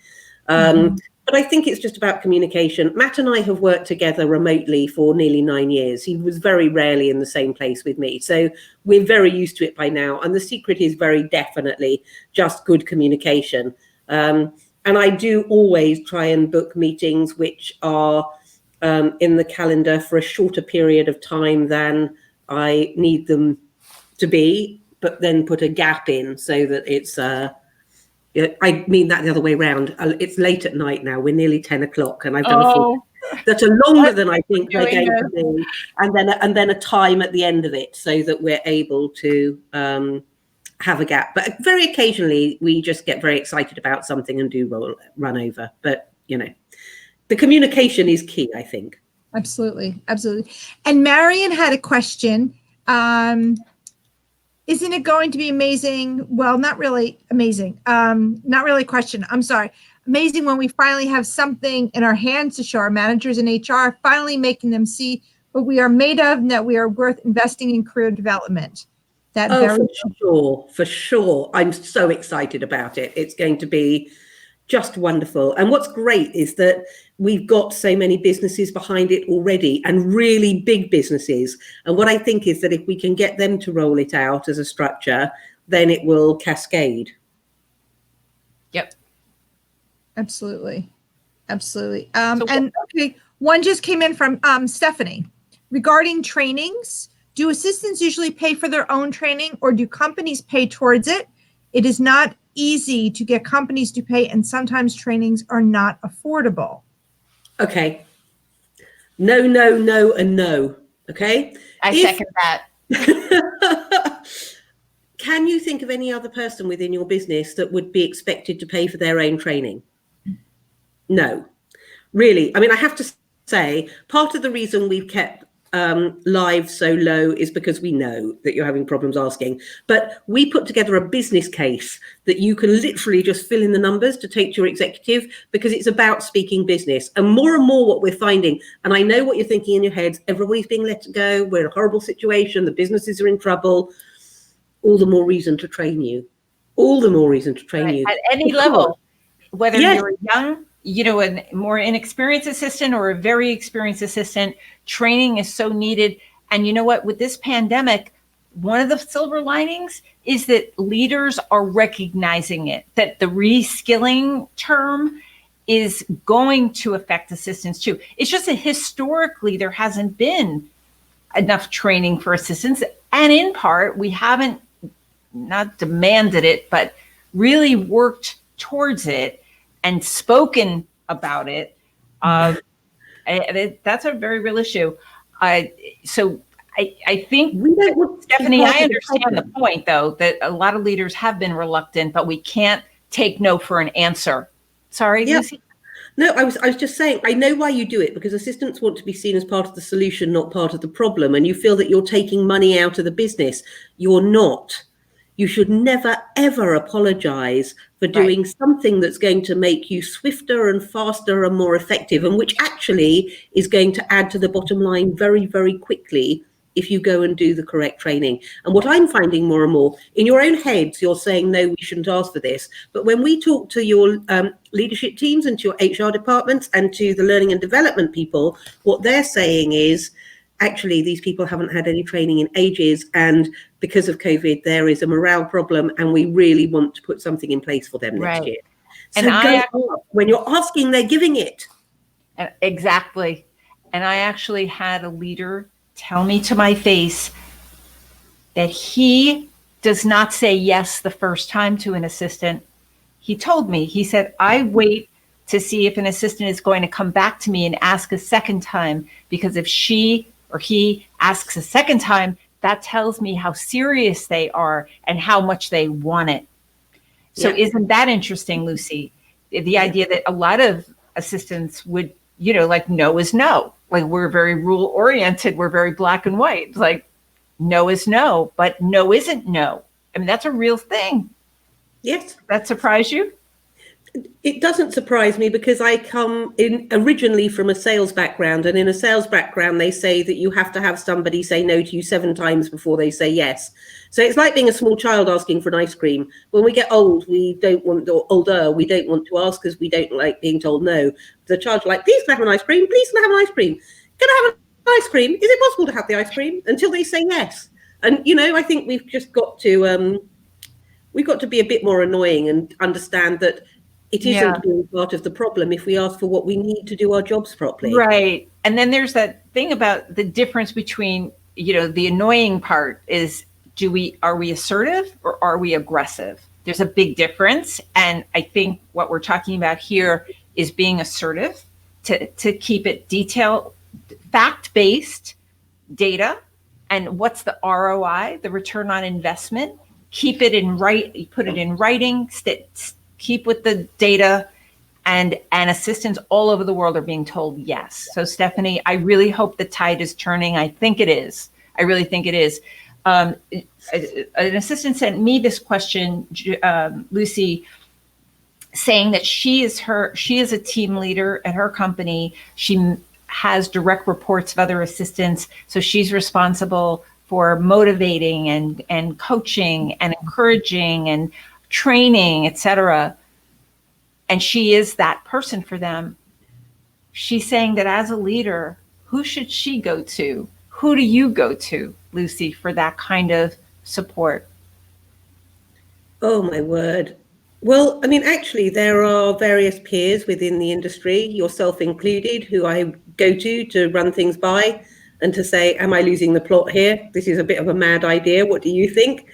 But I think it's just about communication. Matt and I have worked together remotely for nearly 9 years. He was very rarely in the same place with me. So we're very used to it by now. And the secret is very definitely just good communication. And I do always try and book meetings which are in the calendar for a shorter period of time than I need them to be, but then put a gap in so that it's, I mean that the other way around. It's late at night now. We're nearly 10 o'clock and I've done a full that are longer than I think they're going to be. And then a time at the end of it so that we're able to have a gap. But very occasionally we just get very excited about something and do run over. But, you know, the communication is key, I think. Absolutely. Absolutely. And Marion had a question. Isn't it going to be amazing? Well, not really amazing. Not really a question. I'm sorry. Amazing when we finally have something in our hands to show our managers in HR, finally making them see what we are made of and that we are worth investing in career development. For sure. I'm so excited about it. It's going to be just wonderful. And what's great is that we've got so many businesses behind it already, and really big businesses. And what I think is that if we can get them to roll it out as a structure, then it will cascade. Yep. Absolutely. Absolutely. One just came in from Stephanie regarding trainings. Do assistants usually pay for their own training, or do companies pay towards it? It is not easy to get companies to pay, and sometimes trainings are not affordable. Okay. No, and no. Okay. I second that. Can you think of any other person within your business that would be expected to pay for their own training? No, really. I mean, I have to say, part of the reason we've kept live so low is because we know that you're having problems asking. But we put together a business case that you can literally just fill in the numbers to take to your executive, because it's about speaking business. And more what we're finding, and I know what you're thinking in your heads, everybody's being let go, we're in a horrible situation, the businesses are in trouble. All the more reason to train you. All the more reason to train you. At any level, whether Yes. you're young, a more inexperienced assistant or a very experienced assistant, training is so needed. And you know what, with this pandemic, one of the silver linings is that leaders are recognizing it, that the reskilling term is going to affect assistants too. It's just that historically there hasn't been enough training for assistants. And in part, we haven't not demanded it, but really worked towards it and spoken about it. That's a very real issue. So I think, we don't want Stephanie, I understand the point, though, that a lot of leaders have been reluctant, but we can't take no for an answer. Sorry, Yeah. Lucy? No, I was just saying, I know why you do it, because assistants want to be seen as part of the solution, not part of the problem. And you feel that you're taking money out of the business. You're not. You should never, ever apologize for doing something that's going to make you swifter and faster and more effective, and which actually is going to add to the bottom line very, very quickly if you go and do the correct training. And what I'm finding more and more, in your own heads, you're saying, no, we shouldn't ask for this. But when we talk to your leadership teams and to your HR departments and to the learning and development people, what they're saying is, actually, these people haven't had any training in ages. And because of COVID, there is a morale problem. And we really want to put something in place for them next year. So And when you're asking, they're giving it. Exactly. And I actually had a leader tell me to my face that he does not say yes the first time to an assistant. He told me, he said, I wait to see if an assistant is going to come back to me and ask a second time, because if she or he asks a second time, that tells me how serious they are and how much they want it. So Isn't that interesting, Lucy? The idea that a lot of assistants would, like, no is no. Like, we're very rule oriented. We're very black and white. It's like, no is no, but no isn't no. I mean, that's a real thing. Yes. That surprise you? It doesn't surprise me, because I come in originally from a sales background, and in a sales background, they say that you have to have somebody say no to you 7 times before they say yes. So it's like being a small child asking for an ice cream. When we get old, we don't want, or older, we don't want to ask because we don't like being told no. The child's like, please can I have an ice cream? Please can I have an ice cream? Can I have an ice cream? Is it possible to have the ice cream? Until they say yes. And, I think we've just got to, be a bit more annoying and understand that it isn't being part of the problem if we ask for what we need to do our jobs properly. Right. And then there's that thing about the difference between, the annoying part is, are we assertive or are we aggressive? There's a big difference. And I think what we're talking about here is being assertive, to keep it detailed, fact-based data. And what's the ROI, the return on investment? Keep it put it in writing, keep with the data, and assistants all over the world are being told yes. So Stephanie, I really hope the tide is turning. I think it is. I really think it is. An assistant sent me this question, Lucy, saying that she is a team leader at her company. She has direct reports of other assistants. So she's responsible for motivating and coaching and encouraging and training, etc. And she is that person for them. She's saying that as a leader, who should she go to? Who do you go to, Lucy, for that kind of support? Oh, my word. Well, I mean, actually, there are various peers within the industry, yourself included, who I go to run things by and to say, am I losing the plot here? This is a bit of a mad idea. What do you think?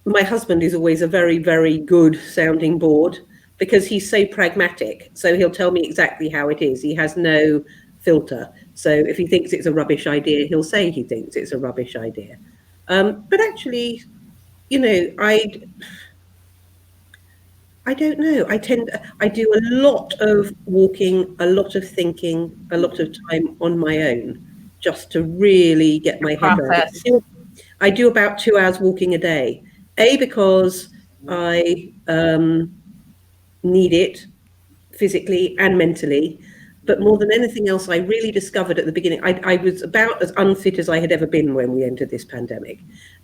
My husband is always a very, very good sounding board, because he's so pragmatic. So he'll tell me exactly how it is. He has no filter. So if he thinks it's a rubbish idea, he'll say he thinks it's a rubbish idea. But actually, I don't know. I do a lot of walking, a lot of thinking, a lot of time on my own. just to really get my head around Process. it. I do about 2 hours walking a day. Because I need it physically and mentally. But more than anything else, I really discovered at the beginning, I was about as unfit as I had ever been when we entered this pandemic.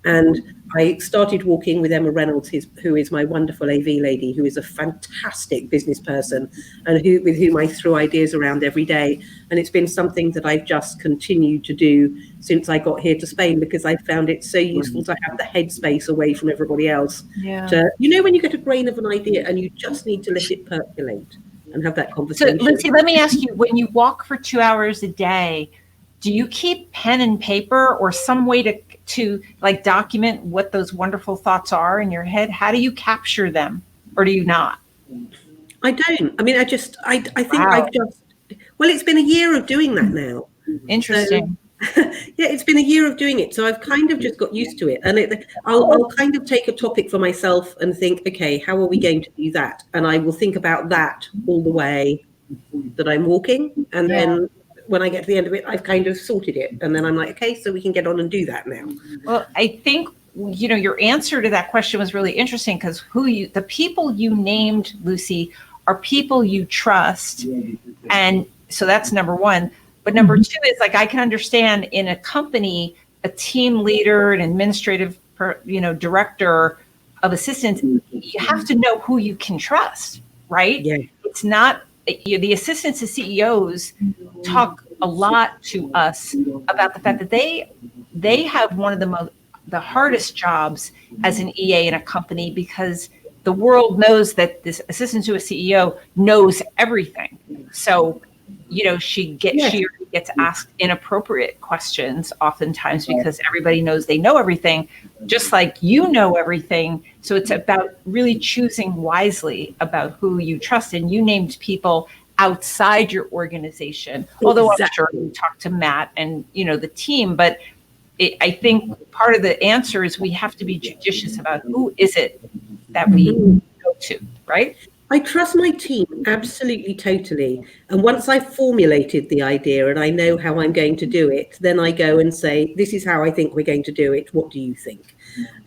And I started walking with Emma Reynolds, who is my wonderful AV lady, who is a fantastic business person and with whom I throw ideas around every day. And it's been something that I've just continued to do since I got here to Spain, because I found it so useful to have the headspace away from everybody else. Yeah. When you get a grain of an idea and you just need to let it percolate and have that So, conversation. Lucy, let me ask you, when you walk for 2 hours a day, do you keep pen and paper or some way to like document what those wonderful thoughts are in your head? How do you capture them, or do you not? I don't. I mean, I think Wow. I've just, well, it's been a year of doing that now. Interesting. Yeah, it's been a year of doing it. So I've kind of just got used to it. And I'll kind of take a topic for myself and think, okay, how are we going to do that? And I will think about that all the way that I'm walking. And then when I get to the end of it, I've kind of sorted it. And then I'm like, okay, so we can get on and do that now. Well, I think, your answer to that question was really interesting, because the people you named, Lucy, are people you trust. And so that's number one. But number two is, like, I can understand in a company, a team leader, an administrative, director of assistants, you have to know who you can trust, right? Yeah. It's not, the assistants to CEOs talk a lot to us about the fact that they have one of the hardest jobs as an EA in a company, because the world knows that this assistant to a CEO knows everything. So, she gets asked inappropriate questions oftentimes because everybody knows they know everything, just like you know everything. So it's about really choosing wisely about who you trust. And you named people outside your organization, although I'm sure you talked to Matt and, the team, but I think part of the answer is we have to be judicious about who is it that we go to, right? I trust my team absolutely, totally. And once I've formulated the idea and I know how I'm going to do it, then I go and say, this is how I think we're going to do it. What do you think?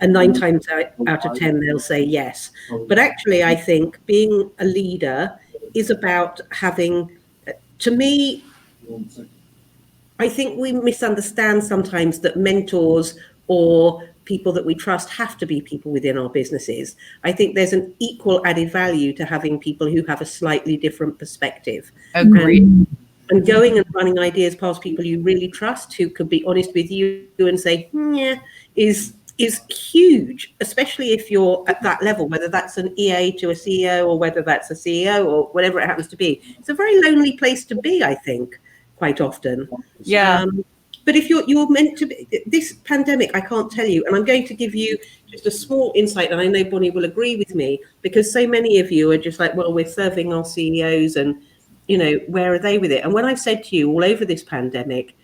And 9 times out of 10, they'll say yes. But actually, I think being a leader is about having, to me, I think we misunderstand sometimes that mentors or people that we trust have to be people within our businesses. I think there's an equal added value to having people who have a slightly different perspective. Agreed. And going and running ideas past people you really trust, who could be honest with you and say, yeah, is huge, especially if you're at that level, whether that's an EA to a CEO or whether that's a CEO or whatever it happens to be. It's a very lonely place to be, I think, quite often. Yeah. But if you're meant to be, this pandemic, I can't tell you, and I'm going to give you just a small insight, and I know Bonnie will agree with me, because so many of you are just like, well, we're serving our CEOs and, where are they with it? And when I've said to you all over this pandemic,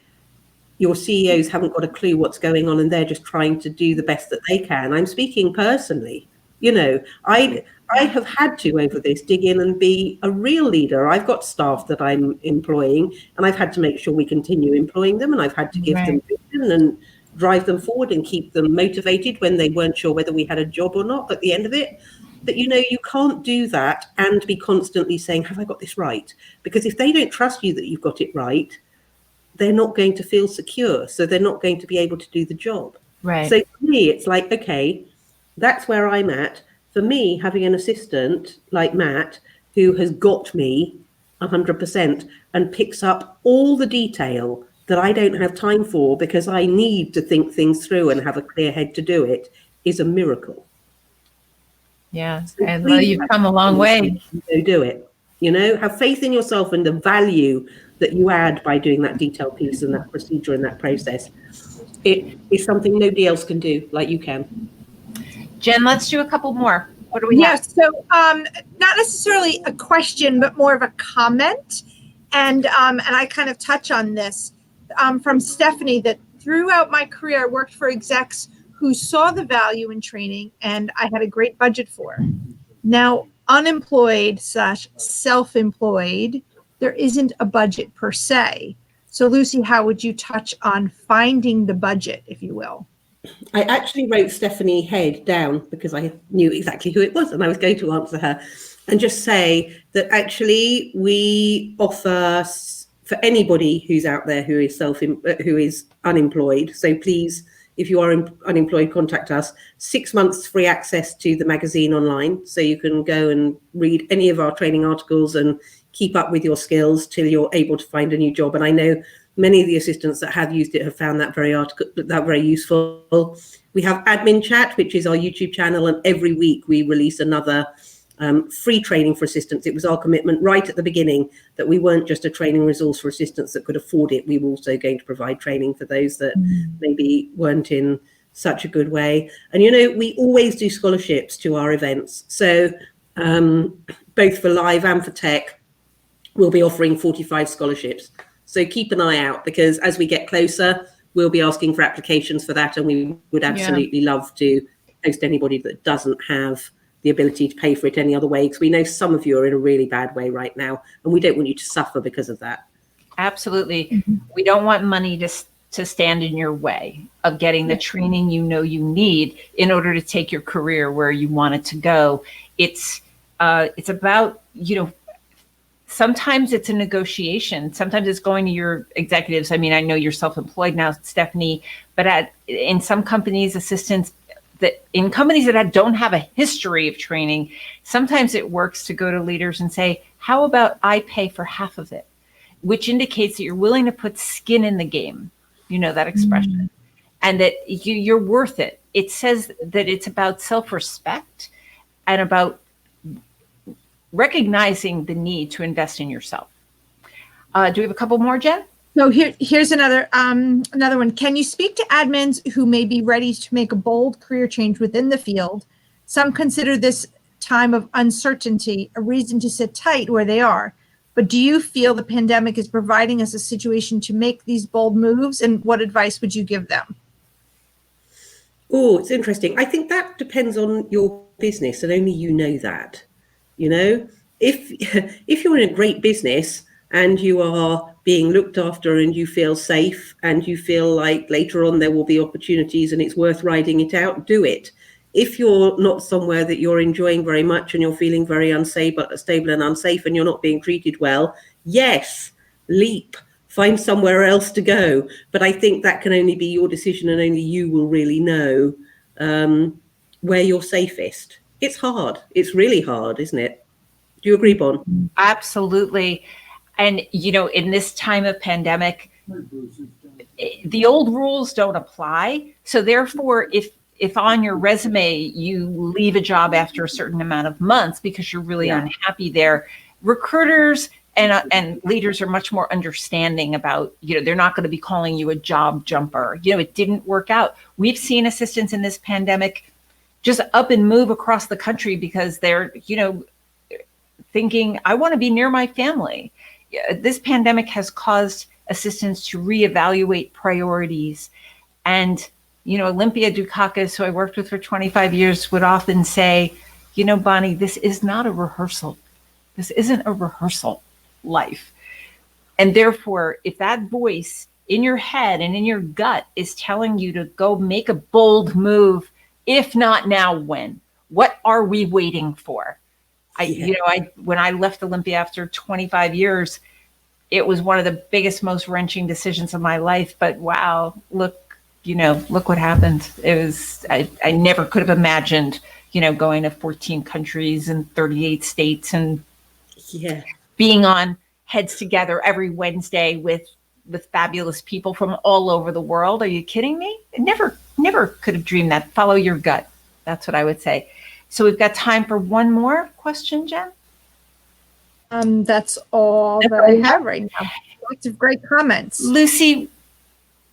your CEOs haven't got a clue what's going on and they're just trying to do the best that they can, I'm speaking personally. I have had to, over this, dig in and be a real leader. I've got staff that I'm employing, and I've had to make sure we continue employing them, and I've had to give them vision and drive them forward and keep them motivated when they weren't sure whether we had a job or not at the end of it. But, you can't do that and be constantly saying, have I got this right? Because if they don't trust you that you've got it right, they're not going to feel secure. So they're not going to be able to do the job. Right. So for me, it's like, okay, that's where I'm at. For me, having an assistant like Matt, who has got me 100% and picks up all the detail that I don't have time for because I need to think things through and have a clear head to do it, is a miracle. Yeah. So And you've come a long way. Do it. Have faith in yourself and the value that you add by doing that detailed piece and that procedure and that process. It is something nobody else can do like you can. Jen, let's do a couple more. What do we have? Yes. So not necessarily a question, but more of a comment. And I kind of touch on this from Stephanie, that throughout my career, I worked for execs who saw the value in training and I had a great budget for. Now, unemployed / self-employed, there isn't a budget per se. So Lucy, how would you touch on finding the budget, if you will? I actually wrote Stephanie Head down because I knew exactly who it was and I was going to answer her, and just say that actually we offer for anybody who's out there who is unemployed. So please, if you are unemployed, contact us. 6 months free access to the magazine online, so you can go and read any of our training articles and keep up with your skills till you're able to find a new job. And I know many of the assistants that have used it have found that very useful. We have Admin Chat, which is our YouTube channel, and every week we release another free training for assistants. It was our commitment right at the beginning that we weren't just a training resource for assistants that could afford it. We were also going to provide training for those that maybe weren't in such a good way. And, you know, we always do scholarships to our events. So both for live and for tech, we'll be offering 45 scholarships. So keep an eye out, because as we get closer, we'll be asking for applications for that. And we would absolutely love to host anybody that doesn't have the ability to pay for it any other way, because we know some of you are in a really bad way right now, and we don't want you to suffer because of that. Absolutely. We don't want money to stand in your way of getting the training you know you need in order to take your career where you want it to go. It's about, you know, sometimes it's a negotiation. Sometimes it's going to your executives. I mean, I know you're self-employed now, Stephanie, but in some companies, assistants, that in companies that don't have a history of training, sometimes it works to go to leaders and say, how about I pay for half of it? Which indicates that you're willing to put skin in the game. You know that expression. And that you're worth it. It says that it's about self-respect and about recognizing the need to invest in yourself. Do we have a couple more, Jen? So here's another one. Can you speak to admins who may be ready to make a bold career change within the field? Some consider this time of uncertainty a reason to sit tight where they are. But do you feel the pandemic is providing us a situation to make these bold moves? And what advice would you give them? Oh, it's interesting. I think that depends on your business, and only you know that. You know, if you're in a great business and you are being looked after and you feel safe and you feel like later on there will be opportunities and it's worth riding it out, do it. If you're not somewhere that you're enjoying very much and you're feeling very stable and unsafe and you're not being treated well, yes, leap, find somewhere else to go. But I think that can only be your decision, and only you will really know where you're safest. It's hard. It's really hard, isn't it? Do you agree, Bon? Absolutely. And, you know, in this time of pandemic, the old rules don't apply. So therefore, if on your resume you leave a job after a certain amount of months because you're really unhappy there, recruiters and leaders are much more understanding about, you know, they're not going to be calling you a job jumper. You know, it didn't work out. We've seen assistants in this pandemic just up and move across the country because they're, you know, thinking, I want to be near my family. This pandemic has caused assistants to reevaluate priorities. And, you know, Olympia Dukakis, who I worked with for 25 years, would often say, you know, Bonnie, this is not a rehearsal. This isn't a rehearsal life. And therefore, if that voice in your head and in your gut is telling you to go make a bold move, if not now, when? What are we waiting for? When I left Olympia after 25 years, it was one of the biggest, most wrenching decisions of my life. But wow, look what happened. It was, I never could have imagined, you know, going to 14 countries and 38 states and being on Heads Together every Wednesday with fabulous people from all over the world. Are you kidding me? I never could have dreamed that. Follow your gut. That's what I would say. So we've got time for one more question, Jen. That's all that I have right now. Lots of great comments. Lucy,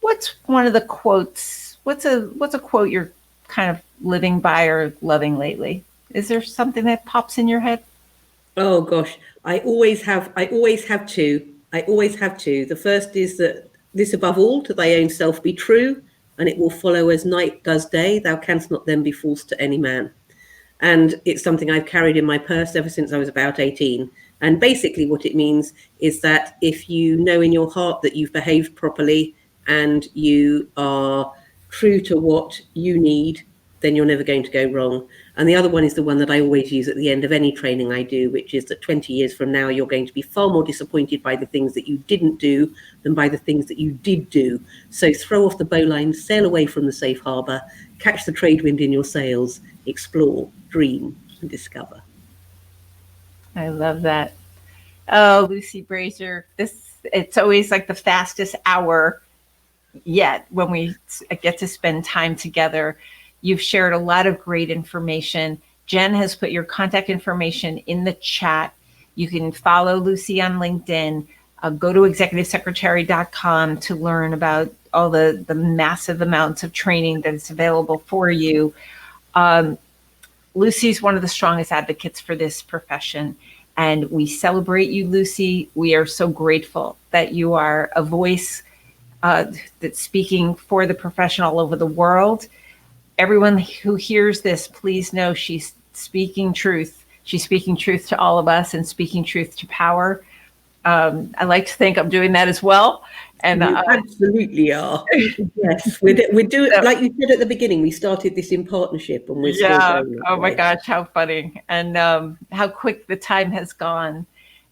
what's one of the quotes? What's a quote you're kind of living by or loving lately? Is there something that pops in your head? Oh gosh, I always have two. The first is that this above all, to thy own self be true, and it will follow as night does day. Thou canst not then be false to any man. And it's something I've carried in my purse ever since I was about 18, And basically what it means is that if you know in your heart that you've behaved properly and you are true to what you need, then you're never going to go wrong. And the other one is the one that I always use at the end of any training I do, which is that 20 years from now, you're going to be far more disappointed by the things that you didn't do than by the things that you did do. So throw off the bowline, sail away from the safe harbour, catch the trade wind in your sails, explore, dream, and discover. I love that. Oh, Lucy Brazier, it's always like the fastest hour yet when we get to spend time together. You've shared a lot of great information. Jen has put your contact information in the chat. You can follow Lucy on LinkedIn. Go to executivesecretary.com to learn about all the massive amounts of training that is available for you. Lucy's one of the strongest advocates for this profession, and we celebrate you, Lucy. We are so grateful that you are a voice that's speaking for the profession all over the world. Everyone who hears this, please know she's speaking truth. She's speaking truth to all of us and speaking truth to power. I like to think I'm doing that as well. And you absolutely are. Yes, we're doing, like you said at the beginning, we started this in partnership and we're still going. Oh my gosh, how funny. And how quick the time has gone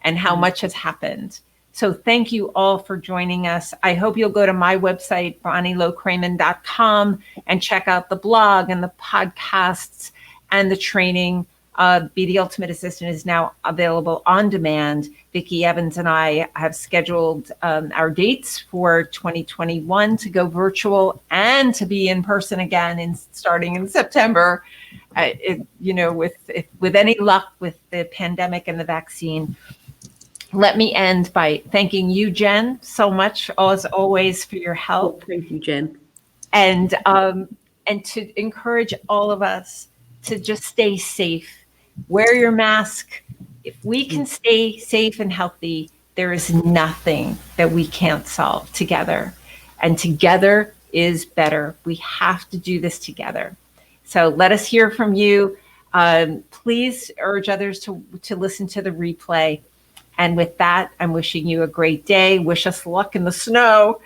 and how much has happened. So thank you all for joining us. I hope you'll go to my website, bonnielow-kramen.com, and check out the blog and the podcasts and the training. Be the Ultimate Assistant is now available on demand. Vicki Evans and I have scheduled our dates for 2021 to go virtual and to be in person again starting in September. With any luck with the pandemic and the vaccine. Let me end by thanking you, Jen, so much, as always, for your help. Thank you, Jen. And to encourage all of us to just stay safe. Wear your mask. If we can stay safe and healthy, there is nothing that we can't solve together. And together is better. We have to do this together. So let us hear from you. Please urge others to listen to the replay. And with that, I'm wishing you a great day. Wish us luck in the snow.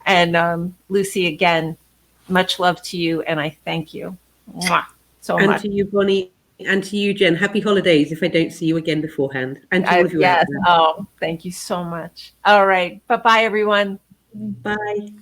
And Lucy, again, much love to you. And I thank you so much. And to you, Bonnie, and to you, Jen. Happy holidays if I don't see you again beforehand. And to all of you out there. Oh, thank you so much. All right. Bye-bye, everyone. Bye.